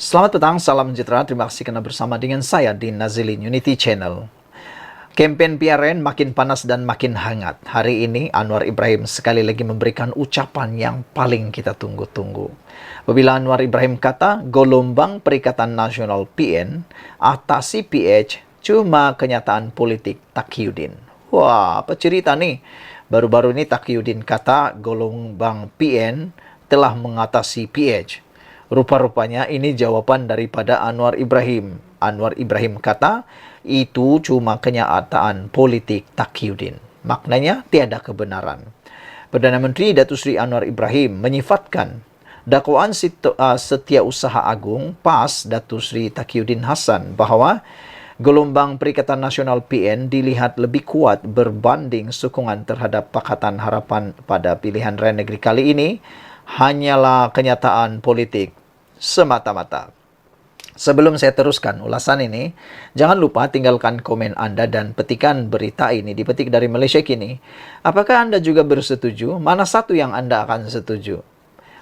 Selamat petang, salam sejahtera. Terima kasih karena bersama dengan saya di Nazilin Unity Channel. Kampanye PRN makin panas dan makin hangat. Hari ini Anwar Ibrahim sekali lagi memberikan ucapan yang paling kita tunggu-tunggu. Apabila Anwar Ibrahim kata, gelombang Perikatan Nasional PN atasi PH cuma kenyataan politik Taqiyuddin. Wah, apa cerita nih? Baru-baru ini Taqiyuddin kata gelombang PN telah mengatasi PH. Rupa-rupanya ini jawaban daripada Anwar Ibrahim. Anwar Ibrahim kata, itu cuma kenyataan politik Taqiyuddin. Maknanya tiada kebenaran. Perdana Menteri Datuk Seri Anwar Ibrahim menyifatkan dakwaan Setiausaha Agung PAS Datuk Seri Taqiyuddin Hasan bahawa gelombang Perikatan Nasional PN dilihat lebih kuat berbanding sokongan terhadap Pakatan Harapan pada pilihan raya negeri kali ini hanyalah kenyataan politik semata-mata. Sebelum saya teruskan ulasan ini, jangan lupa tinggalkan komen Anda dan petikan berita ini dipetik dari Malaysia Kini. Apakah Anda juga bersetuju? Mana satu yang Anda akan setuju?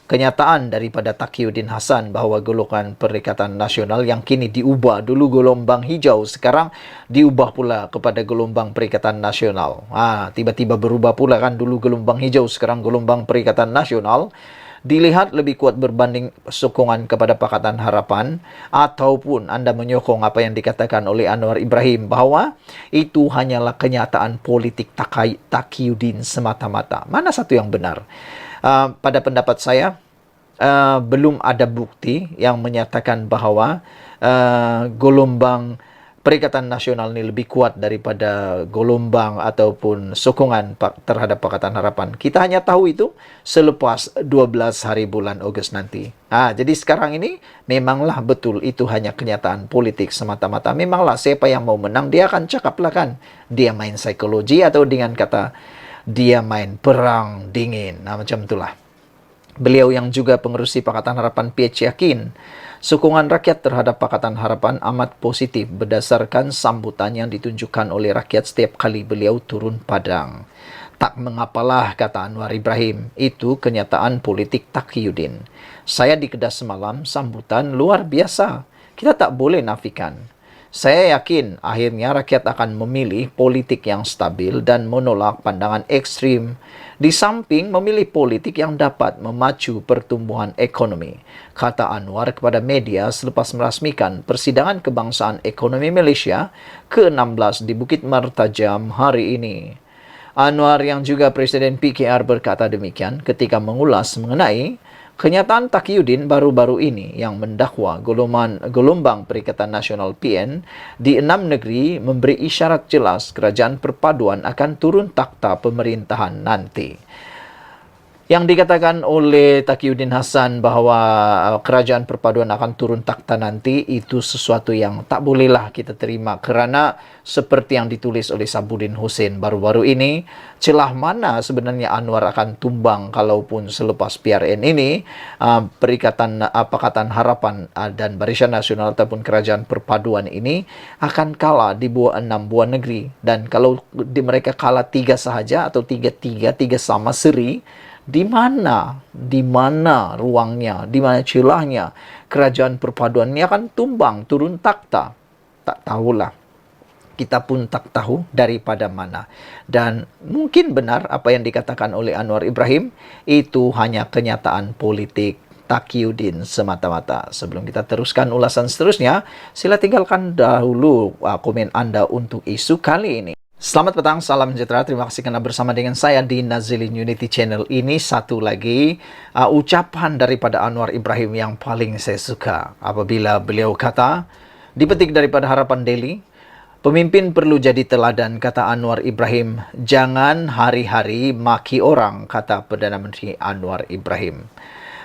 Kenyataan daripada Taqiyuddin Hasan bahawa golongan Perikatan Nasional yang kini diubah, dulu gelombang hijau, sekarang diubah pula kepada gelombang Perikatan Nasional. Tiba-tiba berubah pula kan, dulu gelombang hijau, sekarang gelombang Perikatan Nasional. Dilihat lebih kuat berbanding sokongan kepada Pakatan Harapan, ataupun Anda menyokong apa yang dikatakan oleh Anwar Ibrahim bahawa itu hanyalah kenyataan politik Taqiyuddin semata-mata. Mana satu yang benar? Pada pendapat saya, belum ada bukti yang menyatakan bahawa gelombang Perikatan Nasional ini lebih kuat daripada gelombang ataupun sokongan terhadap Pakatan Harapan. Kita hanya tahu itu selepas 12 hari bulan Ogos nanti. Jadi sekarang ini memanglah betul itu hanya kenyataan politik semata-mata. Memanglah siapa yang mau menang, dia akan cakaplah kan. Dia main psikologi atau dengan kata dia main perang dingin. Macam itulah. Beliau yang juga pengerusi Pakatan Harapan PH yakin sokongan rakyat terhadap Pakatan Harapan amat positif berdasarkan sambutan yang ditunjukkan oleh rakyat setiap kali beliau turun padang. Tak mengapalah, kata Anwar Ibrahim, itu kenyataan politik Taqiyuddin. Saya di Kedah semalam, sambutan luar biasa. Kita tak boleh nafikan. Saya yakin akhirnya rakyat akan memilih politik yang stabil dan menolak pandangan ekstrim, di samping memilih politik yang dapat memacu pertumbuhan ekonomi, kata Anwar kepada media selepas merasmikan Persidangan Kebangsaan Ekonomi Malaysia ke-16 di Bukit Mertajam hari ini. Anwar yang juga Presiden PKR berkata demikian ketika mengulas mengenai kenyataan Taqiyuddin baru-baru ini yang mendakwa gelombang Perikatan Nasional PN di 6 negeri memberi isyarat jelas kerajaan perpaduan akan turun takhta pemerintahan nanti. Yang dikatakan oleh Taqiyuddin Hasan bahawa kerajaan perpaduan akan turun takhta nanti, itu sesuatu yang tak bolehlah kita terima, kerana seperti yang ditulis oleh Sabuddin Hussein baru-baru ini, celah mana sebenarnya Anwar akan tumbang kalaupun selepas PRN ini Pakatan Harapan dan Barisan Nasional ataupun kerajaan perpaduan ini akan kalah di 6 buah negeri. Dan kalau mereka kalah 3 sahaja atau 3 sama seri, di mana ruangnya, di mana celahnya kerajaan perpaduan ini akan tumbang, turun takhta? Tak tahulah. Kita pun tak tahu daripada mana. Dan mungkin benar apa yang dikatakan oleh Anwar Ibrahim, itu hanya kenyataan politik Taqiyuddin semata-mata. Sebelum kita teruskan ulasan seterusnya, sila tinggalkan dahulu komen Anda untuk isu kali ini. Selamat petang, salam sejahtera. Terima kasih karena bersama dengan saya di Nazilin Unity Channel. Ini satu lagi ucapan daripada Anwar Ibrahim yang paling saya suka. Apabila beliau kata, dipetik daripada Harapan Daily, pemimpin perlu jadi teladan, kata Anwar Ibrahim. Jangan hari-hari maki orang, kata Perdana Menteri Anwar Ibrahim.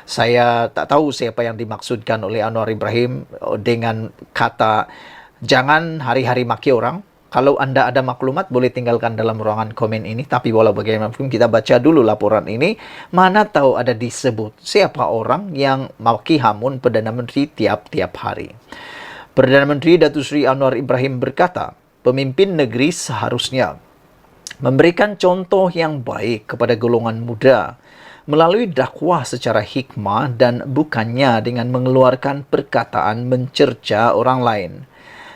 Saya tak tahu siapa yang dimaksudkan oleh Anwar Ibrahim dengan kata jangan hari-hari maki orang. Kalau Anda ada maklumat, boleh tinggalkan dalam ruangan komen ini. Tapi walau bagaimanapun, kita baca dulu laporan ini. Mana tahu ada disebut siapa orang yang maki hamun Perdana Menteri tiap-tiap hari. Perdana Menteri Datuk Seri Anwar Ibrahim berkata, pemimpin negeri seharusnya memberikan contoh yang baik kepada golongan muda, melalui dakwah secara hikmah dan bukannya dengan mengeluarkan perkataan mencerca orang lain.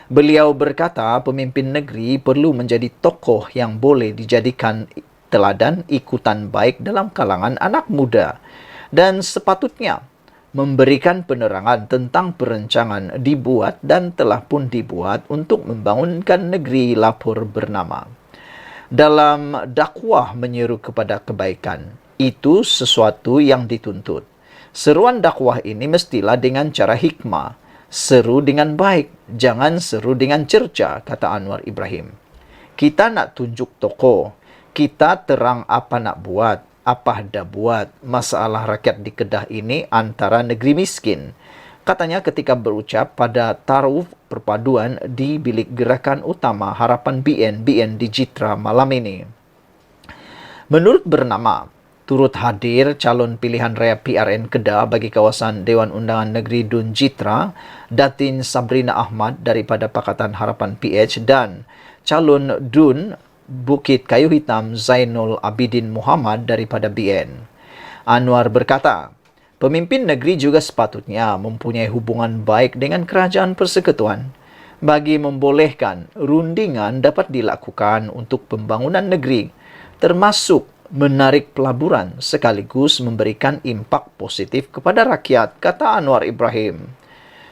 Beliau berkata pemimpin negeri perlu menjadi tokoh yang boleh dijadikan teladan ikutan baik dalam kalangan anak muda dan sepatutnya memberikan penerangan tentang perencanaan dibuat dan telah pun dibuat untuk membangunkan negeri lapor bernama. Dalam dakwah menyeru kepada kebaikan, itu sesuatu yang dituntut. Seruan dakwah ini mestilah dengan cara hikmah. Seru dengan baik, jangan seru dengan cerca, kata Anwar Ibrahim. Kita nak tunjuk tokoh, kita terang apa nak buat, apa dah buat. Masalah rakyat di Kedah ini antara negeri miskin. Katanya ketika berucap pada taruh perpaduan di bilik gerakan utama Harapan BN Digitra malam ini. Menurut bernama, turut hadir calon pilihan raya PRN Kedah bagi kawasan Dewan Undangan Negeri Dun Jitra, Datin Sabrina Ahmad daripada Pakatan Harapan PH dan calon Dun Bukit Kayu Hitam Zainul Abidin Muhammad daripada BN. Anwar berkata, pemimpin negeri juga sepatutnya mempunyai hubungan baik dengan kerajaan persekutuan bagi membolehkan rundingan dapat dilakukan untuk pembangunan negeri, termasuk menarik pelaburan sekaligus memberikan impak positif kepada rakyat, kata Anwar Ibrahim.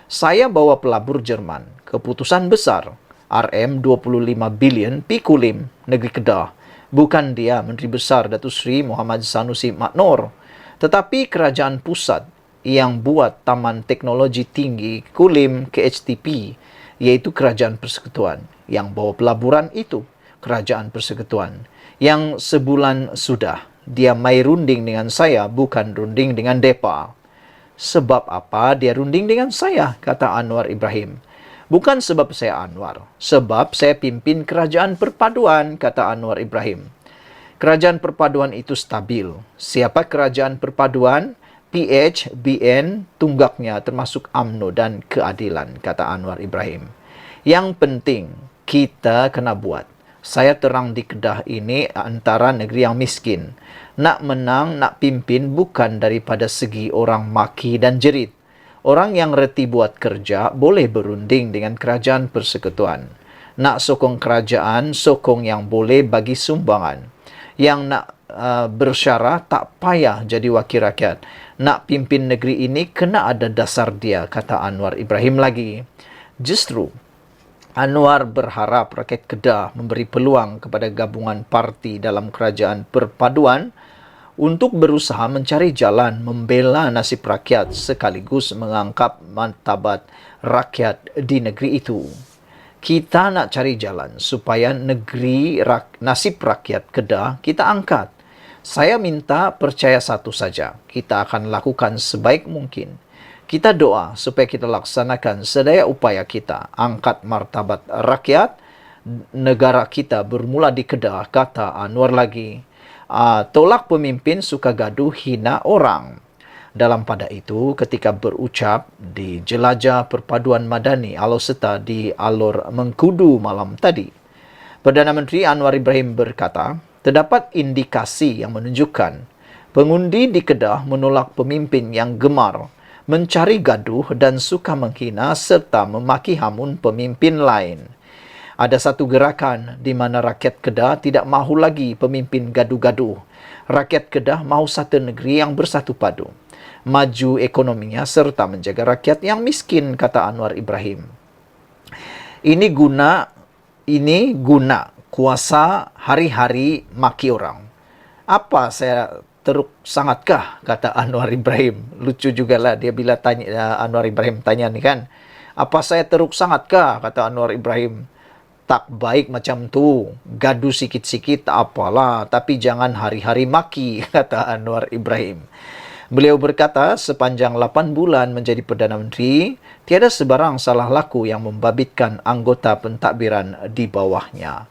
Saya bawa pelabur Jerman, keputusan besar, RM 25 bilion Pikulim, negeri Kedah. Bukan dia Menteri Besar Datuk Seri Muhammad Sanusi Maknor, tetapi kerajaan pusat yang buat Taman Teknologi Tinggi Kulim KHTP, yaitu kerajaan persekutuan. Yang bawa pelaburan itu kerajaan persekutuan. Yang sebulan sudah dia mai runding dengan saya, bukan runding dengan depa. Sebab apa dia runding dengan saya, kata Anwar Ibrahim. Bukan sebab saya Anwar, sebab saya pimpin kerajaan perpaduan, kata Anwar Ibrahim. Kerajaan perpaduan itu stabil. Siapa kerajaan perpaduan? PH, BN, tunggaknya termasuk UMNO dan keadilan, kata Anwar Ibrahim. Yang penting, kita kena buat. Saya terang di Kedah ini antara negeri yang miskin. Nak menang, nak pimpin bukan daripada segi orang maki dan jerit. Orang yang reti buat kerja boleh berunding dengan kerajaan persekutuan. Nak sokong kerajaan, sokong yang boleh bagi sumbangan. Yang nak bersyarat tak payah jadi wakil rakyat. Nak pimpin negeri ini kena ada dasar dia, kata Anwar Ibrahim lagi. Justru, Anwar berharap rakyat Kedah memberi peluang kepada gabungan parti dalam kerajaan perpaduan untuk berusaha mencari jalan membela nasib rakyat sekaligus mengangkat martabat rakyat di negeri itu. Kita nak cari jalan supaya nasib rakyat Kedah kita angkat. Saya minta percaya satu saja, kita akan lakukan sebaik mungkin. Kita doa supaya kita laksanakan sedaya upaya kita, angkat martabat rakyat, negara kita bermula di Kedah, kata Anwar lagi. Tolak pemimpin suka gaduh hina orang. Dalam pada itu, ketika berucap di Jelajah Perpaduan Madani Alor-Serta di Alor Mengkudu malam tadi, Perdana Menteri Anwar Ibrahim berkata, terdapat indikasi yang menunjukkan pengundi di Kedah menolak pemimpin yang gemar, mencari gaduh dan suka menghina serta memaki hamun pemimpin lain. Ada satu gerakan di mana rakyat Kedah tidak mahu lagi pemimpin gaduh-gaduh. Rakyat Kedah mahu satu negeri yang bersatu padu, maju ekonominya serta menjaga rakyat yang miskin, kata Anwar Ibrahim. Ini guna kuasa hari-hari maki orang. Apa saya teruk sangatkah, kata Anwar Ibrahim. Lucu jugalah dia bila tanya, Anwar Ibrahim tanya ni kan, apa saya teruk sangatkah, kata Anwar Ibrahim. Tak baik macam tu, gaduh sikit-sikit tak apalah, tapi jangan hari-hari maki, kata Anwar Ibrahim. Beliau berkata sepanjang 8 bulan menjadi Perdana Menteri, tiada sebarang salah laku yang membabitkan anggota pentadbiran di bawahnya.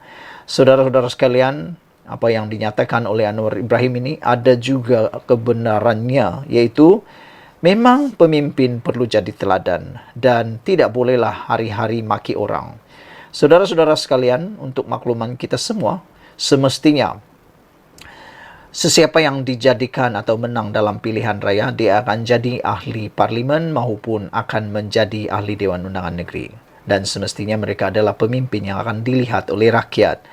Saudara-saudara sekalian, apa yang dinyatakan oleh Anwar Ibrahim ini ada juga kebenarannya, yaitu memang pemimpin perlu jadi teladan dan tidak bolehlah hari-hari maki orang. Saudara-saudara sekalian, untuk makluman kita semua, semestinya Sesiapa yang dijadikan atau menang dalam pilihan raya, dia akan jadi ahli parlimen maupun akan menjadi ahli Dewan Undangan Negeri. Dan semestinya mereka adalah pemimpin yang akan dilihat oleh rakyat.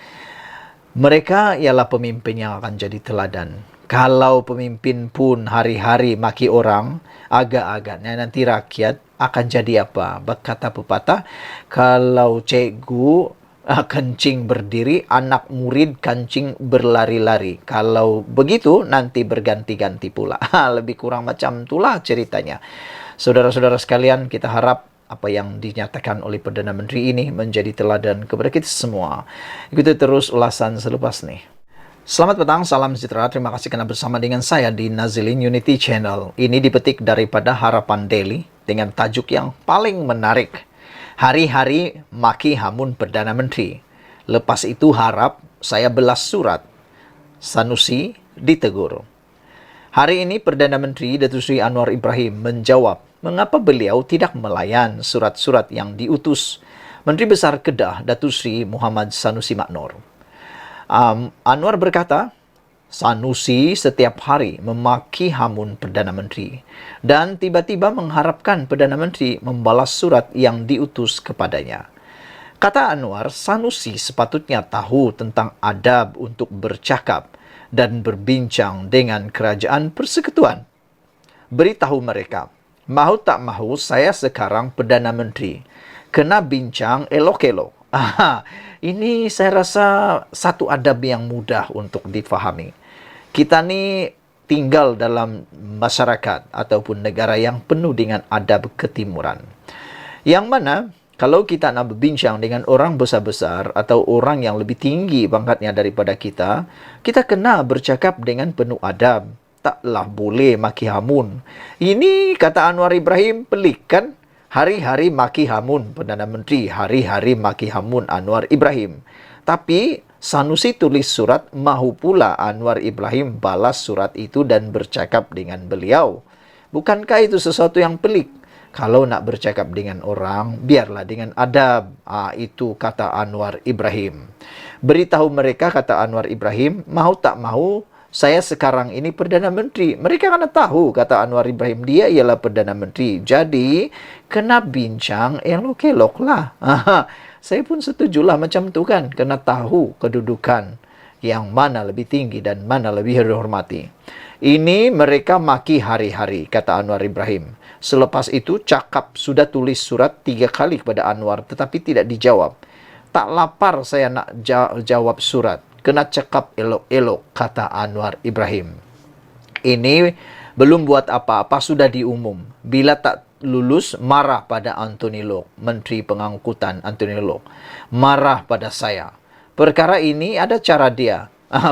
Mereka ialah pemimpin yang akan jadi teladan. Kalau pemimpin pun hari-hari maki orang, agak-agaknya nanti rakyat akan jadi apa? Berkata pepatah, kalau cikgu kencing berdiri, anak murid kencing berlari-lari. Kalau begitu, nanti berganti-ganti pula. Lebih kurang macam itulah ceritanya. Saudara-saudara sekalian, kita harap apa yang dinyatakan oleh Perdana Menteri ini menjadi teladan kepada kita semua. Ikuti terus ulasan selepas ini. Selamat petang, salam sejahtera. Terima kasih karena bersama dengan saya di Nazilin Unity Channel. Ini dipetik daripada Harapan Daily dengan tajuk yang paling menarik. Hari-hari maki hamun Perdana Menteri. Lepas itu harap saya belas surat. Sanusi ditegur. Hari ini Perdana Menteri Datuk Seri Anwar Ibrahim menjawab mengapa beliau tidak melayan surat-surat yang diutus Menteri Besar Kedah Datuk Seri Muhammad Sanusi Maknor. Anwar berkata, Sanusi setiap hari memaki hamun Perdana Menteri dan tiba-tiba mengharapkan Perdana Menteri membalas surat yang diutus kepadanya. Kata Anwar, Sanusi sepatutnya tahu tentang adab untuk bercakap dan berbincang dengan kerajaan persekutuan. Beritahu mereka, mahu tak mahu saya sekarang Perdana Menteri. Kena bincang elok-elok. Ini saya rasa satu adab yang mudah untuk difahami. Kita ni tinggal dalam masyarakat ataupun negara yang penuh dengan adab ketimuran. Yang mana kalau kita nak berbincang dengan orang besar-besar atau orang yang lebih tinggi pangkatnya daripada kita, kita kena bercakap dengan penuh adab. Taklah boleh maki hamun. Ini kata Anwar Ibrahim pelik kan? Hari-hari maki hamun Perdana Menteri, hari-hari maki hamun Anwar Ibrahim. Tapi Sanusi tulis surat, mahu pula Anwar Ibrahim balas surat itu dan bercakap dengan beliau. Bukankah itu sesuatu yang pelik? Kalau nak bercakap dengan orang, biarlah dengan adab. Itu kata Anwar Ibrahim. Beritahu mereka, kata Anwar Ibrahim, mahu tak mahu, saya sekarang ini Perdana Menteri. Mereka kena tahu, kata Anwar Ibrahim, dia ialah Perdana Menteri. Jadi, kena bincang elok-elok lah. Saya pun setujulah macam tu kan. Kena tahu kedudukan yang mana lebih tinggi dan mana lebih dihormati. Ini mereka maki hari-hari, kata Anwar Ibrahim. Selepas itu, cakap sudah tulis surat 3 kali kepada Anwar, tetapi tidak dijawab. Tak lapar saya nak jawab surat. Kena cakap elok-elok, kata Anwar Ibrahim. Ini belum buat apa-apa, sudah diumum. Bila tak lulus, marah pada Anthony Loke, Menteri Pengangkutan Anthony Loke. Marah pada saya. Perkara ini ada cara dia.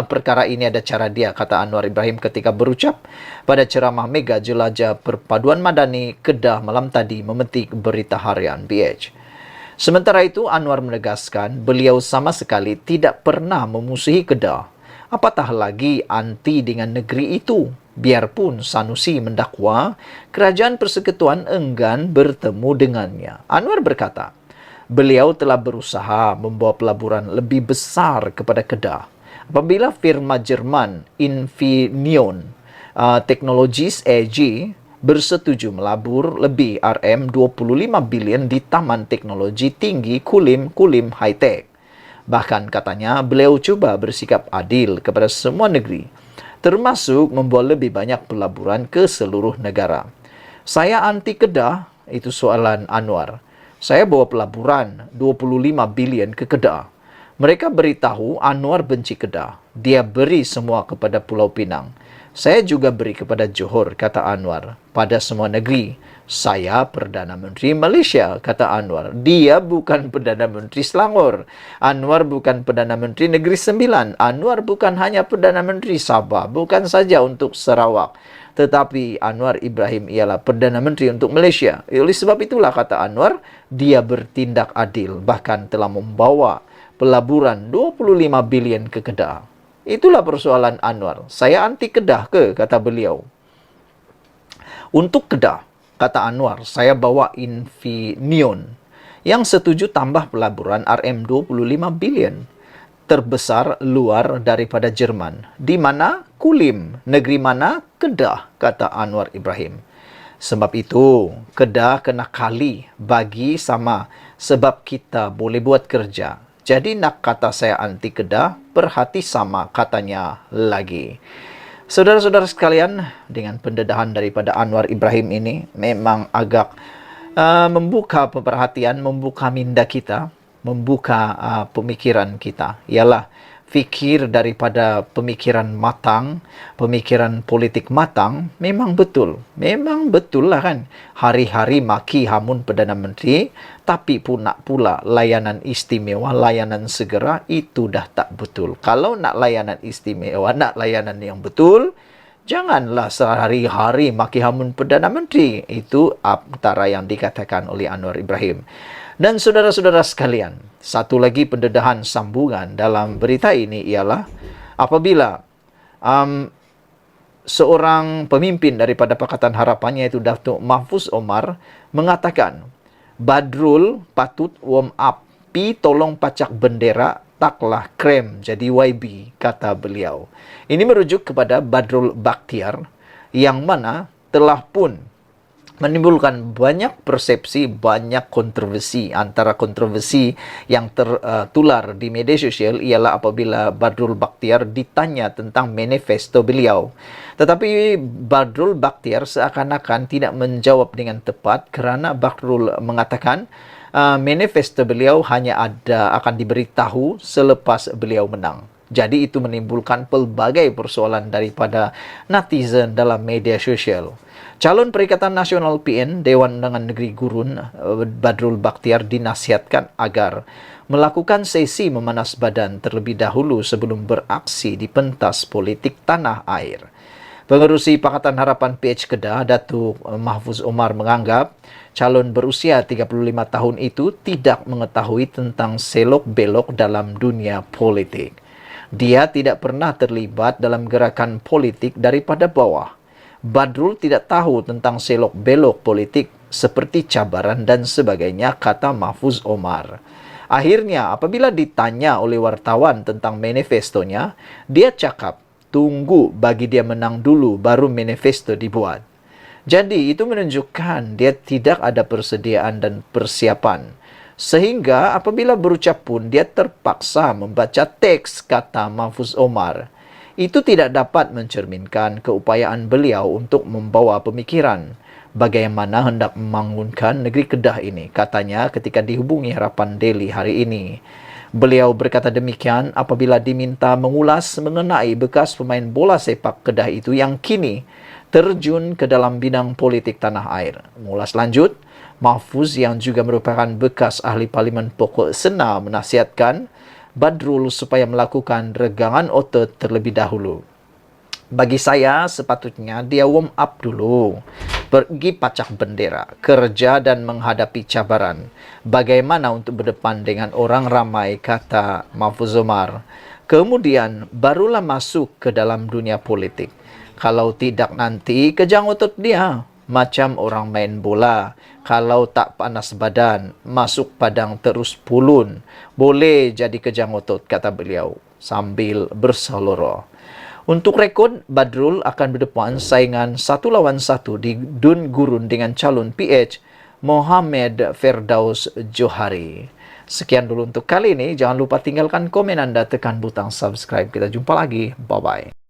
Perkara ini ada cara dia, kata Anwar Ibrahim ketika berucap pada ceramah Mega Jelajah Perpaduan Madani Kedah malam tadi memetik Berita Harian BH. Sementara itu, Anwar menegaskan beliau sama sekali tidak pernah memusuhi Kedah. Apatah lagi anti dengan negeri itu. Biarpun Sanusi mendakwa, kerajaan persekutuan enggan bertemu dengannya. Anwar berkata, beliau telah berusaha membawa pelaburan lebih besar kepada Kedah. Apabila firma Jerman Infineon Technologies AG bersetuju melabur lebih RM25 bilion di Taman Teknologi Tinggi Kulim High Tech. Bahkan katanya beliau cuba bersikap adil kepada semua negeri, termasuk membawa lebih banyak pelaburan ke seluruh negara. Saya anti Kedah, itu soalan Anwar. Saya bawa pelaburan 25 bilion ke Kedah. Mereka beritahu Anwar benci Kedah. Dia beri semua kepada Pulau Pinang. Saya juga beri kepada Johor, kata Anwar. Pada semua negeri, saya Perdana Menteri Malaysia, kata Anwar. Dia bukan Perdana Menteri Selangor. Anwar bukan Perdana Menteri Negeri Sembilan. Anwar bukan hanya Perdana Menteri Sabah, bukan saja untuk Sarawak. Tetapi Anwar Ibrahim ialah Perdana Menteri untuk Malaysia. Oleh sebab itulah, kata Anwar, dia bertindak adil, bahkan telah membawa pelaburan 25 bilion ke Kedah. Itulah persoalan Anwar. Saya anti Kedah ke, kata beliau. Untuk Kedah, kata Anwar, saya bawa Infineon yang setuju tambah pelaburan RM25 bilion. Terbesar luar daripada Jerman. Di mana Kulim, negeri mana? Kedah, kata Anwar Ibrahim. Sebab itu, Kedah kena kali bagi sama sebab kita boleh buat kerja. Jadi nak kata saya anti Kedah, perhati sama katanya lagi. Saudara-saudara sekalian, dengan pendedahan daripada Anwar Ibrahim ini memang agak membuka pemerhatian, membuka minda kita, membuka pemikiran kita. Ialah fikir daripada pemikiran matang, pemikiran politik matang, memang betul. Memang betul lah kan. Hari-hari maki hamun Perdana Menteri, tapi pun nak pula layanan istimewa, layanan segera, itu dah tak betul. Kalau nak layanan istimewa, nak layanan yang betul, janganlah sehari-hari maki hamun Perdana Menteri. Itu antara yang dikatakan oleh Anwar Ibrahim. Dan saudara-saudara sekalian, satu lagi pendedahan sambungan dalam berita ini ialah apabila seorang pemimpin daripada Pakatan Harapan, iaitu Datuk Mahfuz Omar, mengatakan Badrul patut warm up, pi tolong pacak bendera, taklah krem jadi YB, kata beliau. Ini merujuk kepada Badrul Bakhtiar yang mana telah pun menimbulkan banyak persepsi, banyak kontroversi. Antara kontroversi yang tertular di media sosial ialah apabila Badrul Bakhtiar ditanya tentang manifesto beliau. Tetapi Badrul Bakhtiar seakan-akan tidak menjawab dengan tepat kerana Badrul mengatakan manifesto beliau hanya akan diberitahu selepas beliau menang. Jadi itu menimbulkan pelbagai persoalan daripada netizen dalam media sosial. Calon Perikatan Nasional PN Dewan Undangan Negeri Gurun, Badrul Bakhtiar, dinasihatkan agar melakukan sesi memanas badan terlebih dahulu sebelum beraksi di pentas politik tanah air. Pengerusi Pakatan Harapan PH Kedah, Datuk Mahfuz Omar, menganggap calon berusia 35 tahun itu tidak mengetahui tentang selok-belok dalam dunia politik. Dia tidak pernah terlibat dalam gerakan politik daripada bawah. Badrul tidak tahu tentang selok-belok politik seperti cabaran dan sebagainya, kata Mahfuz Omar. Akhirnya, apabila ditanya oleh wartawan tentang manifestonya, dia cakap, tunggu bagi dia menang dulu baru manifesto dibuat. Jadi, itu menunjukkan dia tidak ada persediaan dan persiapan. Sehingga apabila berucap pun, dia terpaksa membaca teks, kata Mahfuz Omar. Itu tidak dapat mencerminkan keupayaan beliau untuk membawa pemikiran bagaimana hendak membangunkan negeri Kedah ini, katanya ketika dihubungi Harapan Daily hari ini. Beliau berkata demikian apabila diminta mengulas mengenai bekas pemain bola sepak Kedah itu yang kini terjun ke dalam bidang politik tanah air. Mengulas lanjut, Mahfuz yang juga merupakan bekas ahli Parlimen Pokok Sena menasihatkan Badrul supaya melakukan regangan otot terlebih dahulu. Bagi saya, sepatutnya dia warm up dulu. Pergi pacak bendera, kerja dan menghadapi cabaran. Bagaimana untuk berdepan dengan orang ramai, kata Mahfuz Omar. Kemudian, barulah masuk ke dalam dunia politik. Kalau tidak nanti, kejang otot dia. Macam orang main bola, kalau tak panas badan, masuk padang terus pulun. Boleh jadi kejang otot, kata beliau sambil berseloroh. Untuk rekod, Badrul akan berdepan saingan 1-1 di Dun Gurun dengan calon PH Mohamed Firdaus Johari. Sekian dulu untuk kali ini. Jangan lupa tinggalkan komen Anda, tekan butang subscribe. Kita jumpa lagi. Bye-bye.